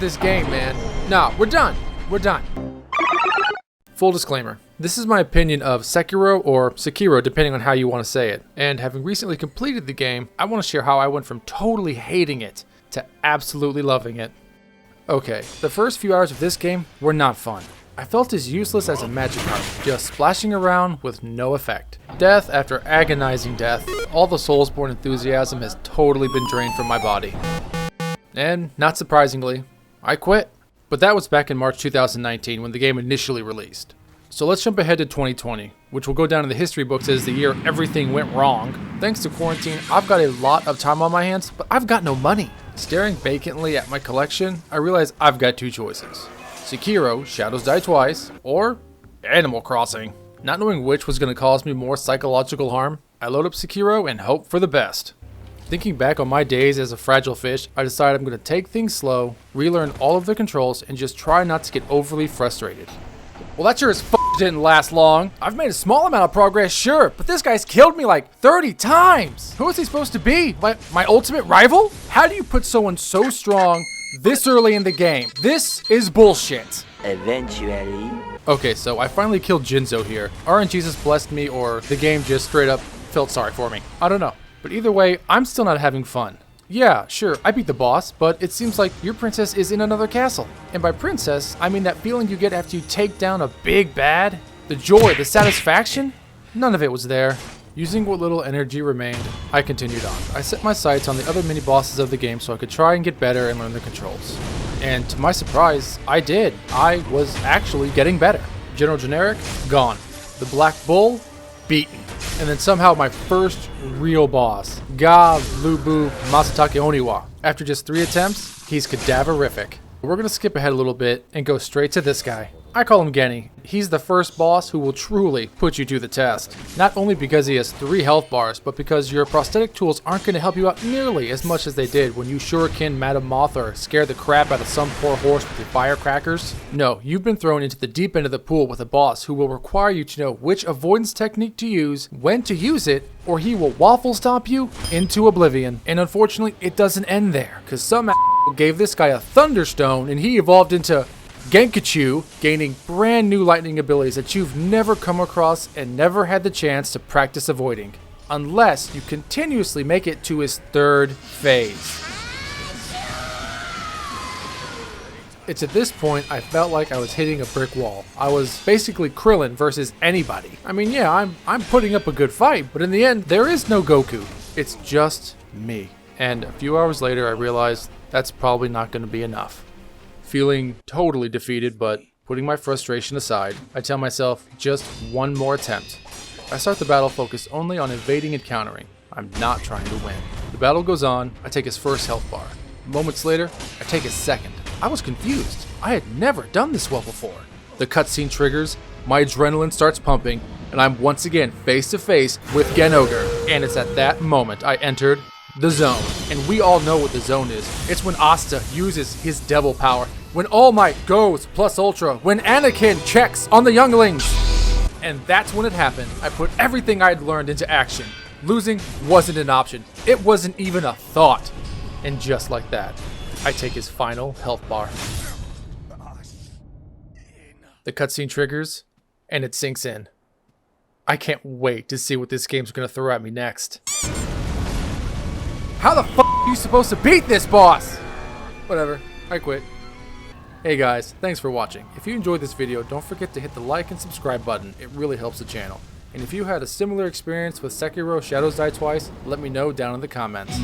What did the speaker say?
this game, man. Nah, we're done. We're done. Full disclaimer. This is my opinion of Sekiro, or Sekiro, depending on how you want to say it. And having recently completed the game, I want to share how I went from totally hating it to absolutely loving it. Okay, the first few hours of this game were not fun. I felt as useless as a magic harp, just splashing around with no effect. Death after agonizing death, all the Soulsborne enthusiasm has totally been drained from my body. And, not surprisingly, I quit. But that was back in March 2019 when the game initially released. So let's jump ahead to 2020, which will go down in the history books as the year everything went wrong. Thanks to quarantine, I've got a lot of time on my hands, but I've got no money. Staring vacantly at my collection, I realize I've got two choices. Sekiro Shadows Die twice, or Animal Crossing. Not knowing which was going to cause me more psychological harm, I load up Sekiro and hope for the best. Thinking back on my days as a fragile fish, I decided I'm going to take things slow, relearn all of the controls, and just try not to get overly frustrated. Well, that sure as f*** didn't last long. I've made a small amount of progress, sure, but this guy's killed me like 30 times. Who is he supposed to be? My ultimate rival? How do you put someone so strong this early in the game? This is bullshit. Eventually. Okay, so I finally killed Jinzo here. RNGesus blessed me, or the game just straight up felt sorry for me. I don't know. But either way, I'm still not having fun. Yeah, sure, I beat the boss, but it seems like your princess is in another castle. And by princess, I mean that feeling you get after you take down a big bad. The joy, the satisfaction, none of it was there. Using what little energy remained, I continued on. I set my sights on the other mini-bosses of the game so I could try and get better and learn the controls. And to my surprise, I did. I was actually getting better. General Generic, gone. The Black Bull, beaten. And then somehow my first real boss, Ga Lubu Masatake Oniwa. After just 3 attempts, he's cadaverific. We're gonna skip ahead a little bit and go straight to this guy. I call him Genny. He's the first boss who will truly put you to the test. Not only because he has 3 health bars, but because your prosthetic tools aren't going to help you out nearly as much as they did when you shuriken Madame Moth or scare the crap out of some poor horse with your firecrackers. No, you've been thrown into the deep end of the pool with a boss who will require you to know which avoidance technique to use, when to use it, or he will waffle stomp you into oblivion. And unfortunately, it doesn't end there, because some gave this guy a Thunderstone and he evolved into Genkachu, gaining brand new lightning abilities that you've never come across and never had the chance to practice avoiding, unless you continuously make it to his 3rd phase. It's at this point I felt like I was hitting a brick wall. I was basically Krillin versus anybody. I mean, yeah, I'm putting up a good fight, but in the end, there is no Goku. It's just me. And a few hours later, I realized that's probably not going to be enough. Feeling totally defeated, but putting my frustration aside, I tell myself, just one more attempt. I start the battle focused only on evading and countering. I'm not trying to win. The battle goes on, I take his first health bar. Moments later, I take his second. I was confused. I had never done this well before. The cutscene triggers, my adrenaline starts pumping, and I'm once again face to face with Genogre. And it's at that moment I entered the zone. And we all know what the zone is. It's when Asta uses his devil power, when All Might goes plus ultra, when Anakin checks on the younglings. And that's when it happened. I put everything I'd learned into action. Losing wasn't an option. It wasn't even a thought. And just like that, I take his final health bar. The cutscene triggers, and it sinks in. I can't wait to see what this game's gonna throw at me next. How the f*** are you supposed to beat this boss? Whatever, I quit. Hey guys, thanks for watching. If you enjoyed this video, don't forget to hit the like and subscribe button. It really helps the channel. And if you had a similar experience with Sekiro Shadows Die twice, let me know down in the comments.